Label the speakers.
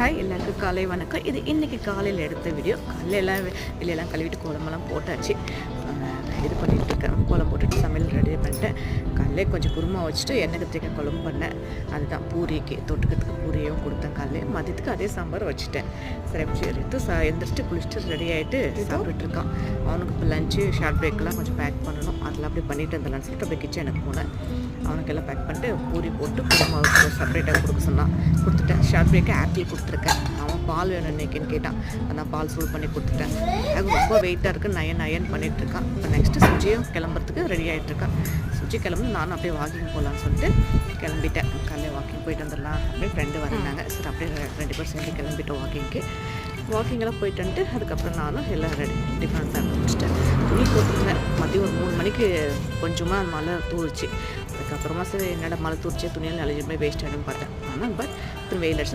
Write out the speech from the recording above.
Speaker 1: Hi எல்லாருக்கும் காலை வணக்கம். இது இன்றைக்கி காலையில் எடுத்த வீடியோ. காலையெல்லாம் வெளியெல்லாம் கழுவிட்டு கோலமெல்லாம் போட்டாச்சு. இது பண்ணிகிட்ருக்கேன். கோலம் போட்டுட்டு சமையல் ரெடி பண்ணிட்டேன். காலையிலே கொஞ்சம் குருமா வச்சுட்டு எண்ணெய் கத்திரிக்காய் குழம்பு பண்ணேன். அதுதான் பூரிக்கு தொட்டுக்கிறதுக்கு பூரியும் கொடுத்தேன். காலையில் மதியத்துக்கு அதே சாம்பார் வச்சுட்டேன். சரி எடுத்து எந்திரிச்சிட்டு குளிச்சுட்டு ரெடி ஆகிட்டு சாப்பிட்டுருக்கான். அவனுக்கு இப்போ லஞ்சு ஷார்ட் பிரேக்கெலாம் கொஞ்சம் பேக் பண்ணணும். அதெல்லாம் அப்படியே பண்ணிவிட்டு இருந்தலான்னு சொல்லிட்டு அப்படியே கிச்சனுக்கு போனேன். அவனுக்கெல்லாம் பேக் பண்ணிட்டு பூரி போட்டு குருமாவுக்கு செப்பரேட்டாக கொடுக்க சொன்னான். கொடுத்துட்டேன். ஷார்ட் பிரேக்கை ஆப்பிள் கொடுத்துருக்கேன். அவன் பால் வேணும் இன்னைக்குன்னு கேட்டான். அதான் பால் சூடு பண்ணி கொடுத்துட்டேன். அது ரொம்ப வெயிட்டாக இருக்குது. நயன் பண்ணிகிட்ருக்கான். இப்போ நெக்ஸ்ட்டு சுஜியும் கிளம்புறதுக்கு ரெடி ஆகிட்டுருக்கான். சுஜி கிளம்பு நானும் அப்படியே வாக்கிங் போகலான்னு சொல்லிட்டு கிளம்பிட்டேன். காலையில் வாக்கிங் போயிட்டு வந்துடலாம் அப்படியே ஃப்ரெண்டு வந்தாங்க. சரி அப்படியே 2 பேர் சேர்ந்து கிளம்பிட்டோம் வாக்கிங்க்கு. வாக்கிங்கெல்லாம் போயிட்டு வந்துட்டு அதுக்கப்புறம் நானும் எல்லாம் ரெடி டிஃபன் சாப்பிட்டு முடிச்சிட்டேன். துணி போட்டிருந்தேன். மதியம் ஒரு 3 மணிக்கு கொஞ்சமாக மழை தூரிச்சு. அதுக்கப்புறமா சரி என்னடா மழை தூரிச்சு துணியெல்லாம் அழிஞ்சு போய் வேஸ்ட் ஆகிடுன்னு பார்த்தேன். ஆனால் பட் வெயில் அடிச்சு